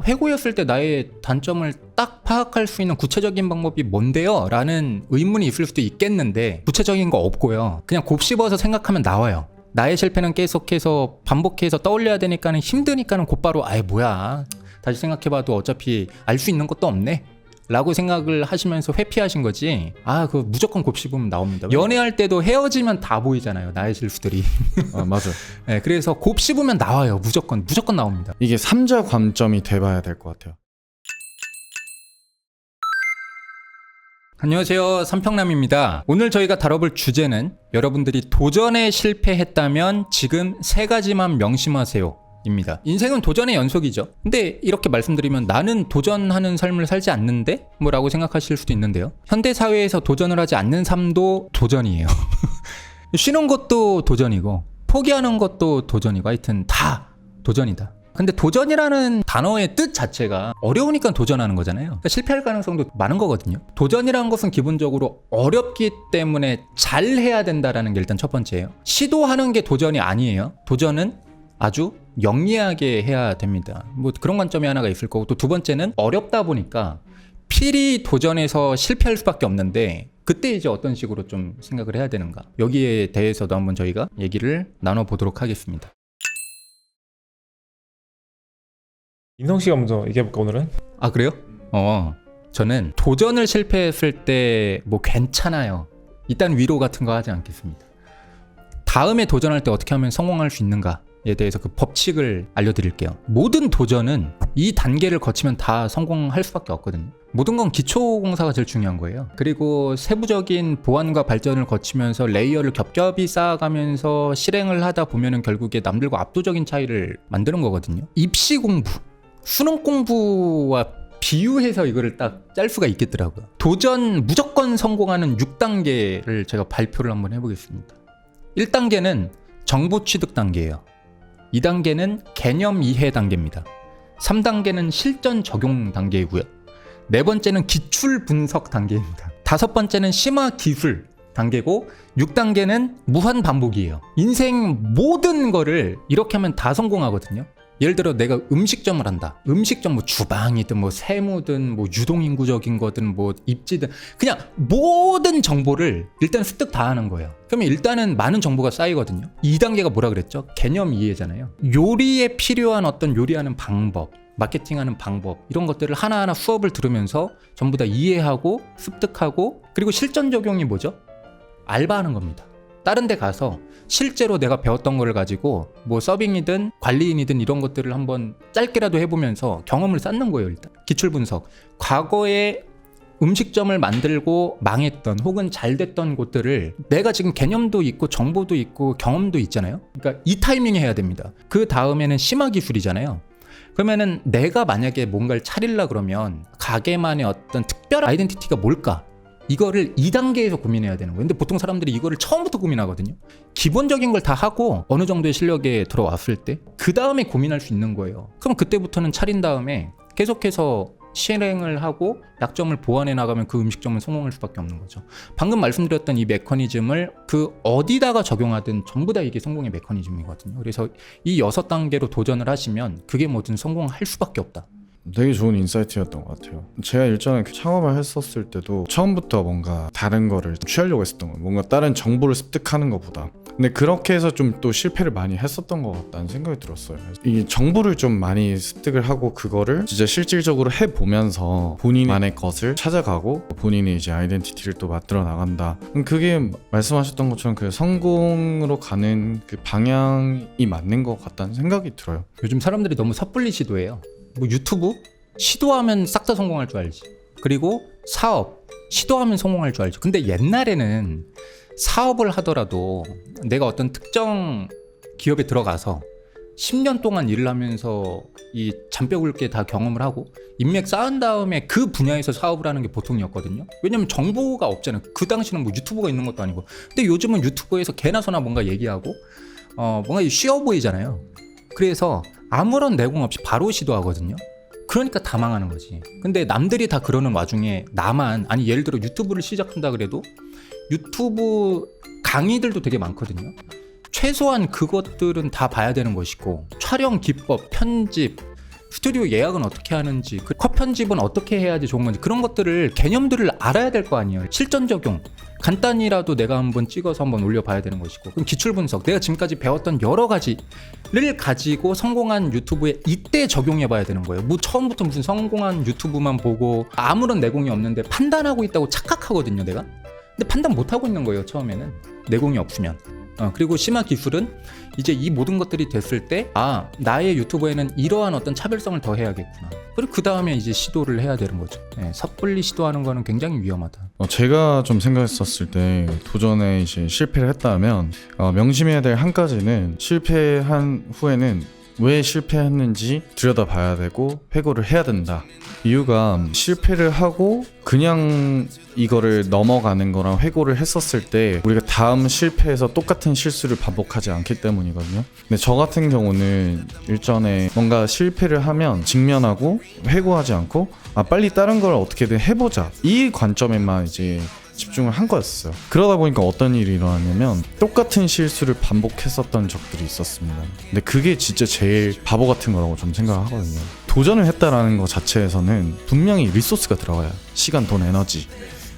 회고였을 때 나의 단점을 딱 파악할 수 있는 구체적인 방법이 뭔데요? 라는 의문이 있을 수도 있겠는데 구체적인 거 없고요. 그냥 곱씹어서 생각하면 나와요. 나의 실패는 계속해서 반복해서 떠올려야 되니까는 힘드니까는 곧바로 아예 뭐야 다시 생각해봐도 어차피 알 수 있는 것도 없네 라고 생각을 하시면서 회피하신 거지. 그거 무조건 곱씹으면 나옵니다. 연애할 때도 헤어지면 다 보이잖아요, 나의 실수들이. 맞아. 네, 그래서 곱씹으면 나와요. 무조건 나옵니다. 이게 3자 관점이 돼봐야 될 것 같아요. 안녕하세요, 삼평남입니다. 오늘 저희가 다뤄볼 주제는 여러분들이 도전에 실패했다면 지금 3가지만 명심하세요 입니다. 인생은 도전의 연속이죠. 근데 이렇게 말씀드리면 나는 도전하는 삶을 살지 않는데? 뭐라고 생각하실 수도 있는데요. 현대사회에서 도전을 하지 않는 삶도 도전이에요. 쉬는 것도 도전이고 포기하는 것도 도전이고 하여튼 다 도전이다. 근데 도전이라는 단어의 뜻 자체가 어려우니까 도전하는 거잖아요. 그러니까 실패할 가능성도 많은 거거든요. 도전이라는 것은 기본적으로 어렵기 때문에 잘 해야 된다는 게 일단 첫 번째예요. 시도하는 게 도전이 아니에요. 도전은 아주 영리하게 해야 됩니다. 뭐 그런 관점이 하나가 있을 거고, 또 두 번째는 어렵다 보니까 필히 도전해서 실패할 수밖에 없는데 그때 이제 어떤 식으로 좀 생각을 해야 되는가, 여기에 대해서도 한번 저희가 얘기를 나눠보도록 하겠습니다. 인성 씨가 먼저 얘기해볼까 오늘은? 그래요? 저는 도전을 실패했을 때 뭐 괜찮아요, 일단 위로 같은 거 하지 않겠습니다. 다음에 도전할 때 어떻게 하면 성공할 수 있는가에 대해서 그 법칙을 알려드릴게요. 모든 도전은 이 단계를 거치면 다 성공할 수밖에 없거든요. 모든 건 기초공사가 제일 중요한 거예요. 그리고 세부적인 보완과 발전을 거치면서 레이어를 겹겹이 쌓아가면서 실행을 하다 보면은 결국에 남들과 압도적인 차이를 만드는 거거든요. 입시 공부, 수능 공부와 비유해서 이거를 딱 짤 수가 있겠더라고요. 도전 무조건 성공하는 6단계를 제가 발표를 한번 해보겠습니다. 1단계는 정보 취득 단계예요. 2단계는 개념 이해 단계입니다. 3단계는 실전 적용 단계이고요. 4번째는 기출 분석 단계입니다. 5번째는 심화 기술 단계고, 6단계는 무한 반복이에요. 인생 모든 거를 이렇게 하면 다 성공하거든요. 예를 들어 내가 음식점을 한다. 음식점 뭐 주방이든 뭐 세무든 뭐 유동인구적인 거든 뭐 입지든 그냥 모든 정보를 일단 습득 다 하는 거예요. 그러면 일단은 많은 정보가 쌓이거든요. 2단계가 뭐라 그랬죠? 개념 이해잖아요. 요리에 필요한 어떤 요리하는 방법, 마케팅하는 방법, 이런 것들을 하나하나 수업을 들으면서 전부 다 이해하고 습득하고, 그리고 실전 적용이 뭐죠? 알바하는 겁니다. 다른 데 가서 실제로 내가 배웠던 거를 가지고 뭐 서빙이든 관리인이든 이런 것들을 한번 짧게라도 해보면서 경험을 쌓는 거예요. 일단 기출 분석, 과거에 음식점을 만들고 망했던 혹은 잘 됐던 곳들을 내가 지금 개념도 있고 정보도 있고 경험도 있잖아요. 그러니까 이 타이밍에 해야 됩니다. 그 다음에는 심화 기술이잖아요. 그러면은 내가 만약에 뭔가를 차리려 그러면 가게만의 어떤 특별 아이덴티티가 뭘까? 이거를 2단계에서 고민해야 되는 거예요. 근데 보통 사람들이 이거를 처음부터 고민하거든요. 기본적인 걸 다 하고 어느 정도의 실력에 들어왔을 때 그 다음에 고민할 수 있는 거예요. 그럼 그때부터는 차린 다음에 계속해서 실행을 하고 약점을 보완해 나가면 그 음식점은 성공할 수밖에 없는 거죠. 방금 말씀드렸던 이 메커니즘을 그 어디다가 적용하든 전부 다 이게 성공의 메커니즘이거든요. 그래서 이 6단계로 도전을 하시면 그게 뭐든 성공할 수밖에 없다. 되게 좋은 인사이트였던 것 같아요. 제가 일전에 창업을 했었을 때도 처음부터 뭔가 다른 거를 취하려고 했었던 거예요. 뭔가 다른 정보를 습득하는 것보다. 근데 그렇게 해서 좀 또 실패를 많이 했었던 것 같다는 생각이 들었어요. 이 정보를 좀 많이 습득을 하고 그거를 진짜 실질적으로 해보면서 본인만의 것을 찾아가고 본인의 이제 아이덴티티를 또 만들어 나간다. 그게 말씀하셨던 것처럼 그 성공으로 가는 그 방향이 맞는 것 같다는 생각이 들어요. 요즘 사람들이 너무 섣불리 시도해요. 뭐 유튜브 시도하면 싹 다 성공할 줄 알지. 그리고 사업 시도하면 성공할 줄 알죠. 근데 옛날에는 사업을 하더라도 내가 어떤 특정 기업에 들어가서 10년 동안 일을 하면서 이 잔뼈 굵게 다 경험을 하고 인맥 쌓은 다음에 그 분야에서 사업을 하는 게 보통이었거든요. 왜냐면 정보가 없잖아요. 그 당시는 뭐 유튜브가 있는 것도 아니고. 근데 요즘은 유튜브에서 개나 소나 뭔가 얘기하고 뭔가 쉬워 보이잖아요. 그래서 아무런 내공 없이 바로 시도하거든요. 그러니까 다 망하는 거지. 근데 남들이 다 그러는 와중에 나만, 아니 예를 들어 유튜브를 시작한다 그래도 유튜브 강의들도 되게 많거든요. 최소한 그것들은 다 봐야 되는 것이고, 촬영 기법, 편집, 스튜디오 예약은 어떻게 하는지, 그 컷 편집은 어떻게 해야지 좋은 건지, 그런 것들을 개념들을 알아야 될 거 아니에요. 실전 적용 간단히라도 내가 한번 찍어서 한번 올려봐야 되는 것이고, 그럼 기출 분석, 내가 지금까지 배웠던 여러 가지를 가지고 성공한 유튜브에 이때 적용해봐야 되는 거예요. 뭐 처음부터 무슨 성공한 유튜브만 보고 아무런 내공이 없는데 판단하고 있다고 착각하거든요, 내가. 근데 판단 못 하고 있는 거예요, 처음에는. 내공이 없으면. 그리고 심화 기술은 이제 이 모든 것들이 됐을 때, 아, 나의 유튜브에는 이러한 어떤 차별성을 더 해야겠구나. 그리고 그 다음에 이제 시도를 해야 되는 거죠. 섣불리 시도하는 거는 굉장히 위험하다. 제가 좀 생각했었을 때 도전에 이제 실패를 했다면 명심해야 될 한 가지는, 실패한 후에는 왜 실패했는지 들여다봐야 되고 회고를 해야 된다. 이유가 실패를 하고 그냥 이거를 넘어가는 거랑 회고를 했었을 때 우리가 다음 실패에서 똑같은 실수를 반복하지 않기 때문이거든요. 근데 저 같은 경우는 일전에 뭔가 실패를 하면 직면하고 회고하지 않고 빨리 다른 걸 어떻게든 해보자, 이 관점에만 이제 집중을 한 거였어요. 그러다 보니까 어떤 일이 일어났냐면 똑같은 실수를 반복했었던 적들이 있었습니다. 근데 그게 진짜 제일 바보 같은 거라고 좀 생각하거든요. 도전을 했다라는 것 자체에서는 분명히 리소스가 들어가요. 시간, 돈, 에너지.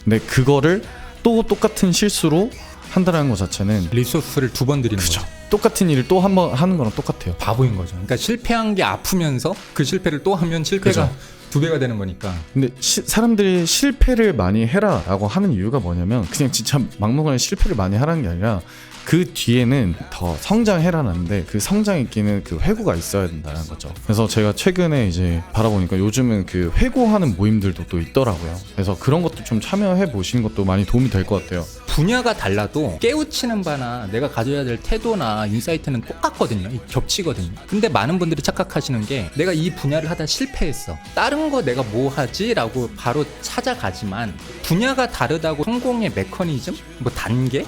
근데 그거를 또 똑같은 실수로 한다는 것 자체는 리소스를 두 번 들이는 거죠. 똑같은 일을 또 한 번 하는 거랑 똑같아요. 바보인 거죠. 그러니까 실패한 게 아프면서 그 실패를 또 하면 실패가 두 배가 되는 거니까. 근데 사람들이 실패를 많이 해라 라고 하는 이유가 뭐냐면, 그냥 진짜 막무가내 실패를 많이 하라는 게 아니라 그 뒤에는 더 성장해라는데, 그 성장 있기는 그 회고가 있어야 된다는 거죠. 그래서 제가 최근에 이제 바라보니까 요즘은 그 회고하는 모임들도 또 있더라고요. 그래서 그런 것도 좀 참여해 보시는 것도 많이 도움이 될 것 같아요. 분야가 달라도 깨우치는 바나 내가 가져야 될 태도나 인사이트는 똑같거든요. 겹치거든요. 근데 많은 분들이 착각하시는 게, 내가 이 분야를 하다 실패했어, 다른 거 내가 뭐 하지? 라고 바로 찾아가지만, 분야가 다르다고 성공의 메커니즘? 뭐 단계?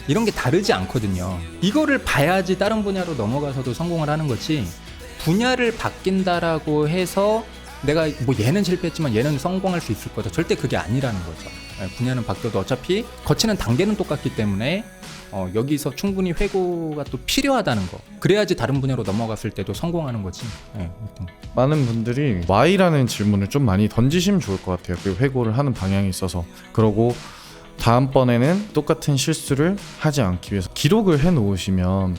이런 게 다르지 않거든요. 이거를 봐야지 다른 분야로 넘어가서도 성공을 하는 거지, 분야를 바뀐다라고 해서 내가 뭐 얘는 실패했지만 얘는 성공할 수 있을 거다, 절대 그게 아니라는 거죠. 분야는 바뀌어도 어차피 거치는 단계는 똑같기 때문에 여기서 충분히 회고가 또 필요하다는 거, 그래야지 다른 분야로 넘어갔을 때도 성공하는 거지. 많은 분들이 Y라는 질문을 좀 많이 던지시면 좋을 것 같아요. 그 회고를 하는 방향에 있어서. 그러고 다음번에는 똑같은 실수를 하지 않기 위해서 기록을 해 놓으시면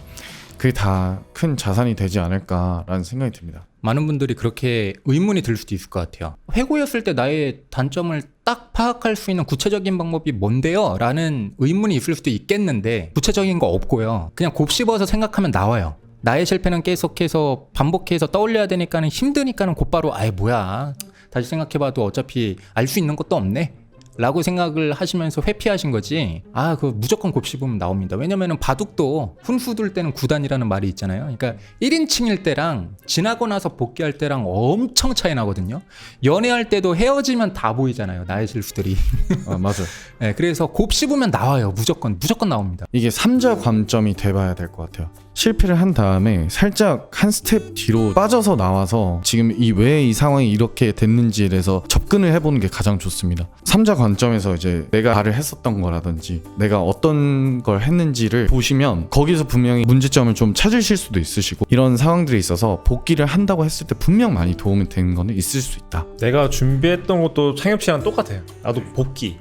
그게 다 큰 자산이 되지 않을까라는 생각이 듭니다. 많은 분들이 그렇게 의문이 들 수도 있을 것 같아요. 회고였을 때 나의 단점을 딱 파악할 수 있는 구체적인 방법이 뭔데요? 라는 의문이 있을 수도 있겠는데, 구체적인 거 없고요. 그냥 곱씹어서 생각하면 나와요. 나의 실패는 계속해서 반복해서 떠올려야 되니까는 힘드니까는 곧바로 아예 뭐야, 다시 생각해봐도 어차피 알 수 있는 것도 없네 라고 생각을 하시면서 회피하신 거지. 그거 무조건 곱씹으면 나옵니다. 왜냐면은 바둑도 훈수 둘 때는 9단이라는 말이 있잖아요. 그러니까 1인칭일 때랑 지나고 나서 복귀할 때랑 엄청 차이 나거든요. 연애할 때도 헤어지면 다 보이잖아요, 나의 실수들이. 맞아요. 네, 그래서 곱씹으면 나와요. 무조건 나옵니다. 이게 3자 관점이 돼봐야 될 것 같아요. 실패를 한 다음에 살짝 한 스텝 뒤로 빠져서 나와서 지금 왜 이 상황이 이렇게 됐는지에 대해서 접근을 해보는 게 가장 좋습니다. 3자 관점에서 이제 내가 말을 했었던 거라든지 내가 어떤 걸 했는지를 보시면 거기서 분명히 문제점을 좀 찾으실 수도 있으시고, 이런 상황들이 있어서 복귀를 한다고 했을 때 분명 많이 도움이 되는 거는 있을 수 있다. 내가 준비했던 것도 창엽 씨랑 똑같아요.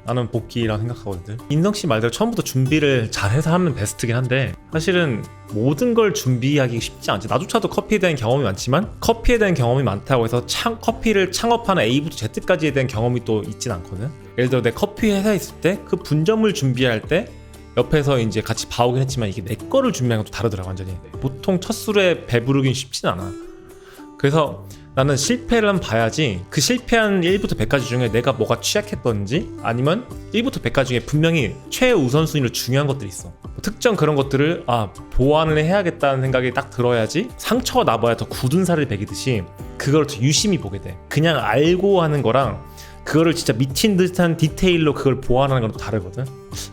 나는 복귀라고 생각하거든. 인성 씨 말대로 처음부터 준비를 잘해서 하면 베스트긴 한데, 사실은 모든 걸 준비하기 쉽지 않지. 나조차도 커피에 대한 경험이 많지만, 커피에 대한 경험이 많다고 해서 커피를 창업하는 A부터 Z까지에 대한 경험이 또 있진 않거든. 예를 들어 내 커피 회사에 있을 때 그 분점을 준비할 때 옆에서 이제 같이 봐오긴 했지만, 이게 내 거를 준비하는 것도 다르더라, 완전히. 보통 첫 술에 배부르긴 쉽진 않아. 그래서 나는 실패를 한번 봐야지, 그 실패한 1부터 100까지 중에 내가 뭐가 취약했던지, 아니면 1부터 100까지 중에 분명히 최우선순위로 중요한 것들이 있어. 특정 그런 것들을 보완을 해야겠다는 생각이 딱 들어야지, 상처가 나봐야 더 굳은 살을 베기듯이 그걸 더 유심히 보게 돼. 그냥 알고 하는 거랑 그거를 진짜 미친 듯한 디테일로 그걸 보완하는 건 또 다르거든.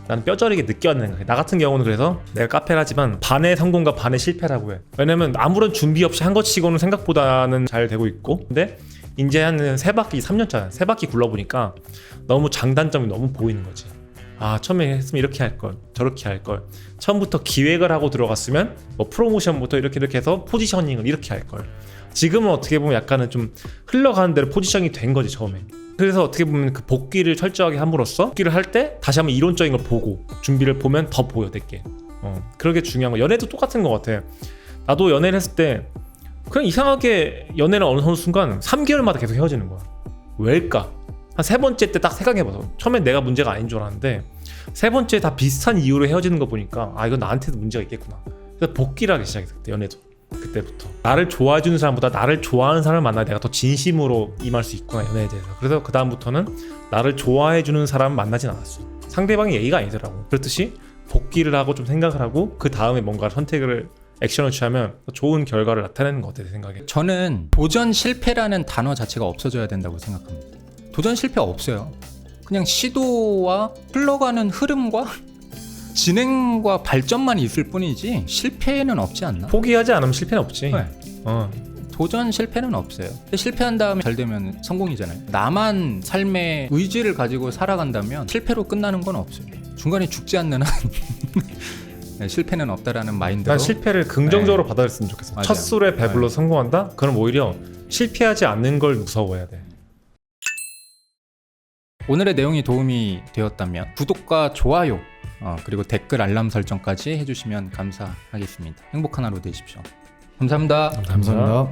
나는 뼈저리게 늦게 왔는 생각해. 나 같은 경우는 그래서 내가 카페를 하지만 반의 성공과 반의 실패라고 해. 왜냐면 아무런 준비 없이 한 것 치고는 생각보다는 잘 되고 있고, 근데 이제 한 3바퀴 3년차 3바퀴 굴러보니까 너무 장단점이 너무 보이는 거지. 처음에 했으면 이렇게 할걸, 저렇게 할걸, 처음부터 기획을 하고 들어갔으면 뭐 프로모션부터 이렇게 해서 포지셔닝을 이렇게 할걸, 지금은 어떻게 보면 약간은 좀 흘러가는 대로 포지션이 된 거지 처음에. 그래서 어떻게 보면 그 복귀를 철저하게 함으로써 복귀를 할 때 다시 한번 이론적인 걸 보고 준비를 보면 더 보여 내게. 그러게 중요한 거. 연애도 똑같은 것 같아. 나도 연애를 했을 때 그냥 이상하게 연애를 어느 순간 3개월마다 계속 헤어지는 거야. 왜일까? 한 세 번째 때 딱 생각해봐서 처음엔 내가 문제가 아닌 줄 알았는데 세 번째 다 비슷한 이유로 헤어지는 거 보니까 아 이건 나한테도 문제가 있겠구나. 그래서 복귀를 하기 시작했어. 그때 연애도. 그때부터 나를 좋아해주는 사람보다 나를 좋아하는 사람을 만나야 내가 더 진심으로 임할 수 있구나 연애에 대해서. 그래서 그 다음부터는 나를 좋아해주는 사람 만나진 않았어. 상대방이 예의가 아니더라고. 그렇듯이 복귀를 하고 좀 생각을 하고 그 다음에 뭔가 선택을 액션을 취하면 좋은 결과를 나타내는 것 같아 내 생각에. 저는 도전 실패라는 단어 자체가 없어져야 된다고 생각합니다. 도전 실패 없어요. 그냥 시도와 흘러가는 흐름과 진행과 발전만 있을 뿐이지 실패는 없지 않나? 포기하지 않으면 실패는 없지. 네. 도전 실패는 없어요. 실패한 다음에 잘 되면 성공이잖아요. 나만 삶의 의지를 가지고 살아간다면 실패로 끝나는 건 없어요. 중간에 죽지 않는 한 네, 실패는 없다라는 마인드로. 난 실패를 긍정적으로 받아들였으면 좋겠어. 맞아요. 첫 술에 배불러 네. 성공한다? 그럼 오히려 실패하지 않는 걸 무서워해야 돼. 오늘의 내용이 도움이 되었다면 구독과 좋아요 그리고 댓글 알람 설정까지 해주시면 감사하겠습니다. 행복한 하루 되십시오. 감사합니다. 감사합니다.